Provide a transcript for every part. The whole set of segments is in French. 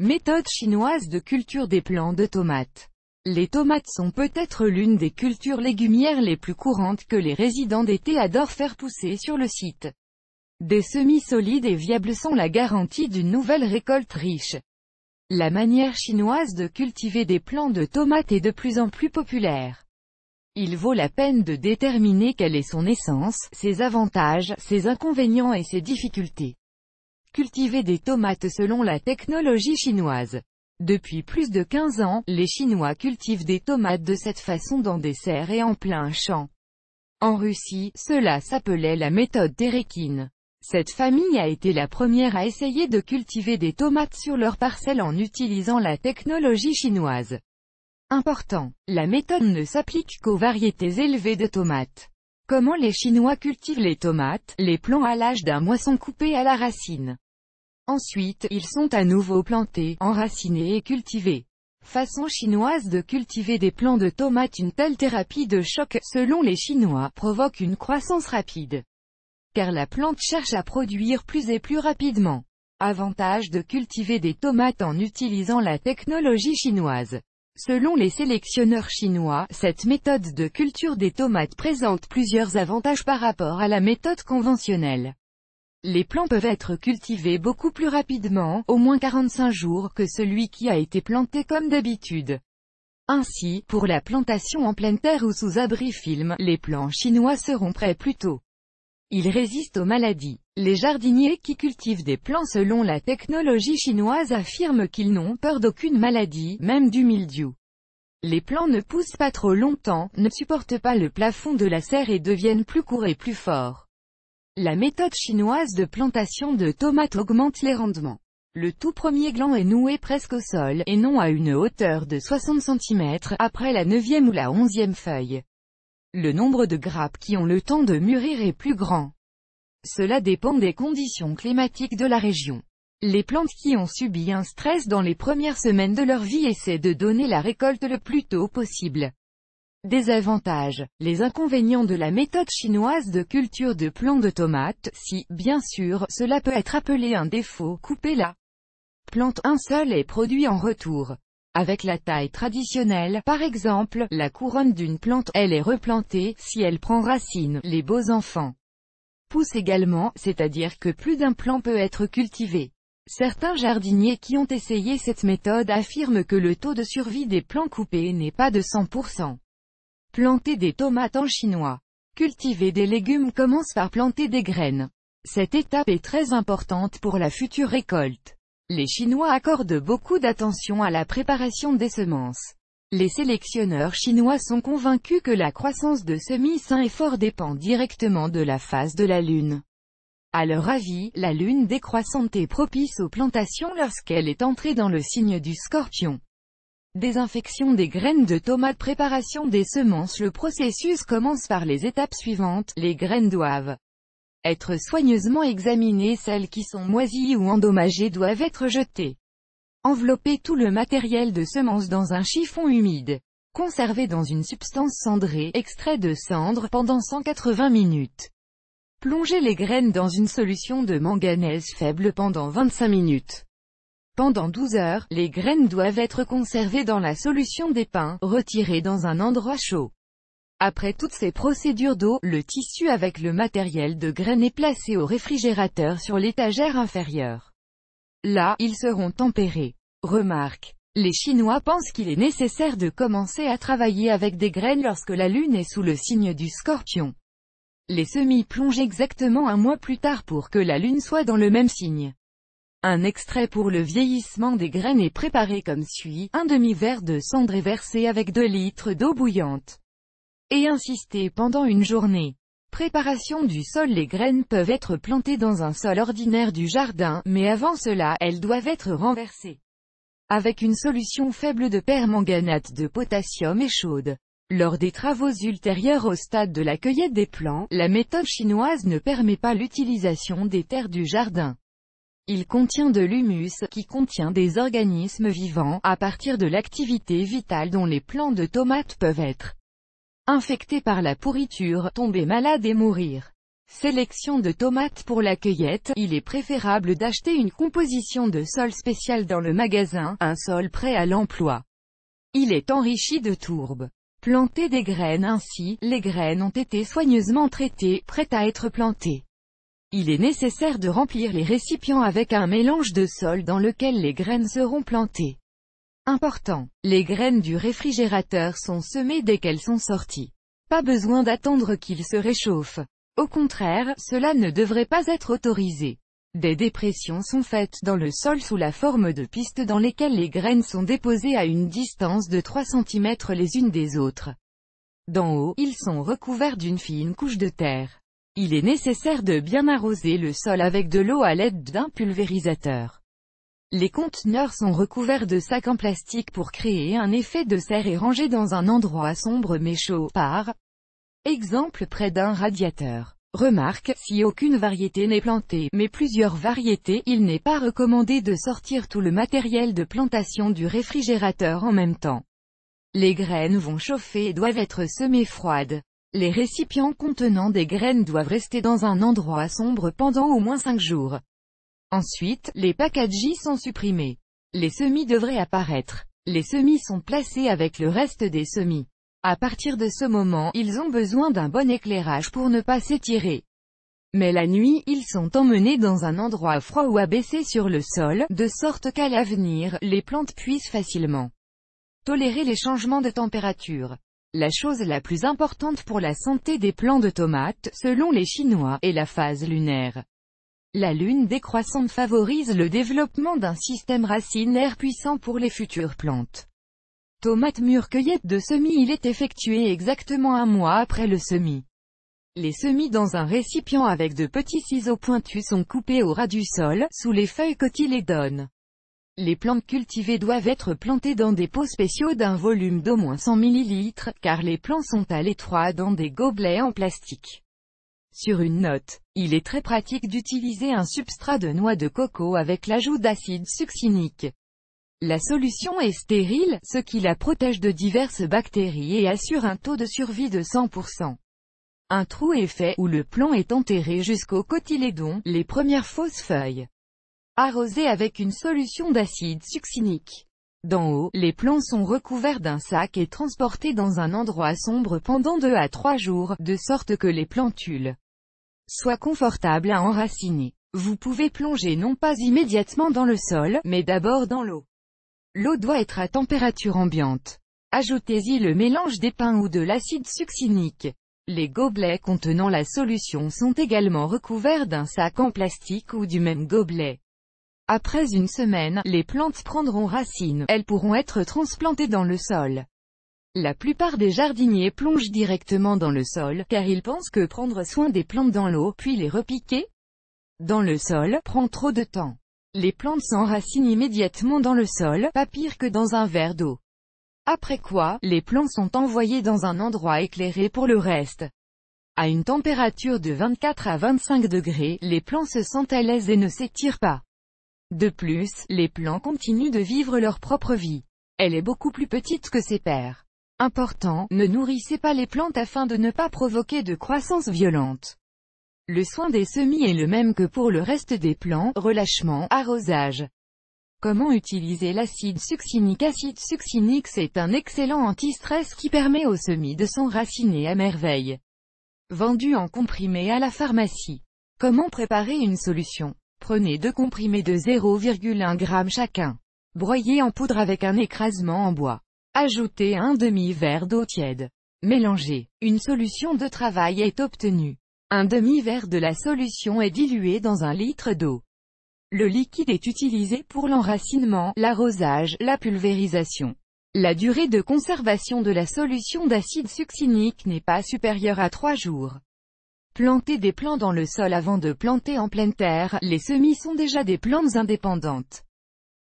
Méthode chinoise de culture des plants de tomates. Les tomates sont peut-être l'une des cultures légumières les plus courantes que les résidents d'été adorent faire pousser sur le site. Des semis solides et viables sont la garantie d'une nouvelle récolte riche. La manière chinoise de cultiver des plants de tomates est de plus en plus populaire. Il vaut la peine de déterminer quelle est son essence, ses avantages, ses inconvénients et ses difficultés. Cultiver des tomates selon la technologie chinoise. Depuis plus de 15 ans, les Chinois cultivent des tomates de cette façon dans des serres et en plein champ. En Russie, cela s'appelait la méthode Terekine. Cette famille a été la première à essayer de cultiver des tomates sur leurs parcelles en utilisant la technologie chinoise. Important, la méthode ne s'applique qu'aux variétés élevées de tomates. Comment les Chinois cultivent les tomates? Les plants à l'âge d'un mois sont coupés à la racine. Ensuite, ils sont à nouveau plantés, enracinés et cultivés. Façon chinoise de cultiver des plants de tomates. Une telle thérapie de choc, selon les Chinois, provoque une croissance rapide. Car la plante cherche à produire plus et plus rapidement. Avantage de cultiver des tomates en utilisant la technologie chinoise. Selon les sélectionneurs chinois, cette méthode de culture des tomates présente plusieurs avantages par rapport à la méthode conventionnelle. Les plants peuvent être cultivés beaucoup plus rapidement, au moins 45 jours, que celui qui a été planté comme d'habitude. Ainsi, pour la plantation en pleine terre ou sous abri film, les plants chinois seront prêts plus tôt. Ils résistent aux maladies. Les jardiniers qui cultivent des plants selon la technologie chinoise affirment qu'ils n'ont peur d'aucune maladie, même du mildiou. Les plants ne poussent pas trop longtemps, ne supportent pas le plafond de la serre et deviennent plus courts et plus forts. La méthode chinoise de plantation de tomates augmente les rendements. Le tout premier gland est noué presque au sol, et non à une hauteur de 60 cm, après la 9e ou la 11e feuille. Le nombre de grappes qui ont le temps de mûrir est plus grand. Cela dépend des conditions climatiques de la région. Les plantes qui ont subi un stress dans les premières semaines de leur vie essaient de donner la récolte le plus tôt possible. Désavantages. Les inconvénients de la méthode chinoise de culture de plants de tomates. Si, bien sûr, cela peut être appelé un défaut, couper la plante un seul et produit en retour. Avec la taille traditionnelle, par exemple, la couronne d'une plante, elle est replantée, si elle prend racine, les beaux enfants poussent également, c'est-à-dire que plus d'un plant peut être cultivé. Certains jardiniers qui ont essayé cette méthode affirment que le taux de survie des plants coupés n'est pas de 100%. Planter des tomates en chinois. Cultiver des légumes commence par planter des graines. Cette étape est très importante pour la future récolte. Les Chinois accordent beaucoup d'attention à la préparation des semences. Les sélectionneurs chinois sont convaincus que la croissance de semis sains et forts dépend directement de la phase de la lune. À leur avis, la lune décroissante est propice aux plantations lorsqu'elle est entrée dans le signe du Scorpion. Désinfection des graines de tomates. Préparation des semences. Le processus commence par les étapes suivantes. Les graines doivent être soigneusement examinées. Celles qui sont moisies ou endommagées doivent être jetées. Envelopper tout le matériel de semences dans un chiffon humide. Conserver dans une substance cendrée, extrait de cendre, pendant 180 minutes. Plonger les graines dans une solution de manganèse faible pendant 25 minutes. Pendant 12 heures, les graines doivent être conservées dans la solution d'étain, retirées dans un endroit chaud. Après toutes ces procédures d'eau, le tissu avec le matériel de graines est placé au réfrigérateur sur l'étagère inférieure. Là, ils seront tempérés. Remarque. Les Chinois pensent qu'il est nécessaire de commencer à travailler avec des graines lorsque la lune est sous le signe du Scorpion. Les semis plongent exactement un mois plus tard pour que la lune soit dans le même signe. Un extrait pour le vieillissement des graines est préparé comme suit. Un demi-verre de cendre est versé avec 2 litres d'eau bouillante. Et insisté pendant une journée. Préparation du sol. Les graines peuvent être plantées dans un sol ordinaire du jardin, mais avant cela, elles doivent être renversées avec une solution faible de permanganate de potassium et chaude. Lors des travaux ultérieurs au stade de la cueillette des plants, la méthode chinoise ne permet pas l'utilisation des terres du jardin. Il contient de l'humus, qui contient des organismes vivants, à partir de l'activité vitale dont les plants de tomates peuvent être infectés par la pourriture, tomber malades et mourir. Sélection de tomates pour la cueillette. Il est préférable d'acheter une composition de sol spéciale dans le magasin, un sol prêt à l'emploi. Il est enrichi de tourbe. Planter des graines. Ainsi, les graines ont été soigneusement traitées, prêtes à être plantées. Il est nécessaire de remplir les récipients avec un mélange de sol dans lequel les graines seront plantées. Important. Les graines du réfrigérateur sont semées dès qu'elles sont sorties. Pas besoin d'attendre qu'ils se réchauffent. Au contraire, cela ne devrait pas être autorisé. Des dépressions sont faites dans le sol sous la forme de pistes dans lesquelles les graines sont déposées à une distance de 3 cm les unes des autres. D'en haut, ils sont recouverts d'une fine couche de terre. Il est nécessaire de bien arroser le sol avec de l'eau à l'aide d'un pulvérisateur. Les conteneurs sont recouverts de sacs en plastique pour créer un effet de serre et rangés dans un endroit sombre mais chaud, par exemple près d'un radiateur. Remarque, si aucune variété n'est plantée, mais plusieurs variétés, il n'est pas recommandé de sortir tout le matériel de plantation du réfrigérateur en même temps. Les graines vont chauffer et doivent être semées froides. Les récipients contenant des graines doivent rester dans un endroit sombre pendant au moins 5 jours. Ensuite, les packages sont supprimés. Les semis devraient apparaître. Les semis sont placés avec le reste des semis. À partir de ce moment, ils ont besoin d'un bon éclairage pour ne pas s'étirer. Mais la nuit, ils sont emmenés dans un endroit froid ou abaissé sur le sol, de sorte qu'à l'avenir, les plantes puissent facilement tolérer les changements de température. La chose la plus importante pour la santé des plants de tomates, selon les Chinois, est la phase lunaire. La lune décroissante favorise le développement d'un système racinaire puissant pour les futures plantes. Tomate mûre. Cueillette de semis. Il est effectué exactement 1 mois après le semis. Les semis dans un récipient avec de petits ciseaux pointus sont coupés au ras du sol, sous les feuilles cotylédones. Les plantes cultivées doivent être plantées dans des pots spéciaux d'un volume d'au moins 100 ml, car les plants sont à l'étroit dans des gobelets en plastique. Sur une note, il est très pratique d'utiliser un substrat de noix de coco avec l'ajout d'acide succinique. La solution est stérile, ce qui la protège de diverses bactéries et assure un taux de survie de 100%. Un trou est fait, où le plant est enterré jusqu'au cotylédon, les premières fausses feuilles. Arrosé avec une solution d'acide succinique. D'en haut, les plants sont recouverts d'un sac et transportés dans un endroit sombre pendant 2 à 3 jours, de sorte que les plantules soient confortables à enraciner. Vous pouvez plonger non pas immédiatement dans le sol, mais d'abord dans l'eau. L'eau doit être à température ambiante. Ajoutez-y le mélange d'épain ou de l'acide succinique. Les gobelets contenant la solution sont également recouverts d'un sac en plastique ou du même gobelet. Après 1 semaine, les plantes prendront racine, elles pourront être transplantées dans le sol. La plupart des jardiniers plongent directement dans le sol, car ils pensent que prendre soin des plantes dans l'eau, puis les repiquer dans le sol, prend trop de temps. Les plantes s'enracinent immédiatement dans le sol, pas pire que dans un verre d'eau. Après quoi, les plants sont envoyés dans un endroit éclairé pour le reste. À une température de 24 à 25 degrés, les plants se sentent à l'aise et ne s'étirent pas. De plus, les plants continuent de vivre leur propre vie. Elle est beaucoup plus petite que ses pairs. Important, ne nourrissez pas les plantes afin de ne pas provoquer de croissance violente. Le soin des semis est le même que pour le reste des plants, relâchement, arrosage. Comment utiliser l'acide succinique? Acide succinique, c'est un excellent anti-stress qui permet aux semis de s'enraciner à merveille. Vendu en comprimé à la pharmacie. Comment préparer une solution? Prenez 2 comprimés de 0,1 g chacun. Broyez en poudre avec un écrasement en bois. Ajoutez un demi-verre d'eau tiède. Mélangez. Une solution de travail est obtenue. Un demi-verre de la solution est dilué dans 1 litre d'eau. Le liquide est utilisé pour l'enracinement, l'arrosage, la pulvérisation. La durée de conservation de la solution d'acide succinique n'est pas supérieure à 3 jours. Planter des plants dans le sol avant de planter en pleine terre, les semis sont déjà des plantes indépendantes.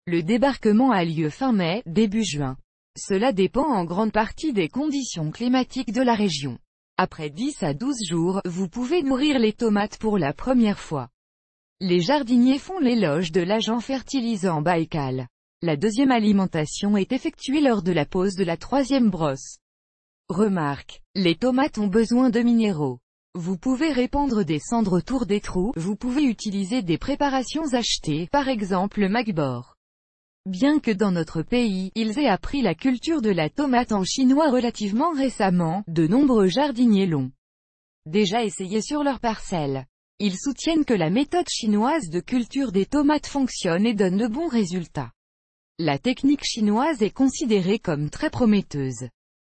Le débarquement a lieu fin mai, début juin. Cela dépend en grande partie des conditions climatiques de la région. Après 10 à 12 jours, vous pouvez nourrir les tomates pour la première fois. Les jardiniers font l'éloge de l'agent fertilisant Baikal. La deuxième alimentation est effectuée lors de la pose de la 3e brosse. Remarque. Les tomates ont besoin de minéraux. Vous pouvez répandre des cendres autour des trous, vous pouvez utiliser des préparations achetées, par exemple Magbor. Bien que dans notre pays, ils aient appris la culture de la tomate en chinois relativement récemment, de nombreux jardiniers l'ont déjà essayé sur leur parcelle. Ils soutiennent que la méthode chinoise de culture des tomates fonctionne et donne de bons résultats. La technique chinoise est considérée comme très prometteuse.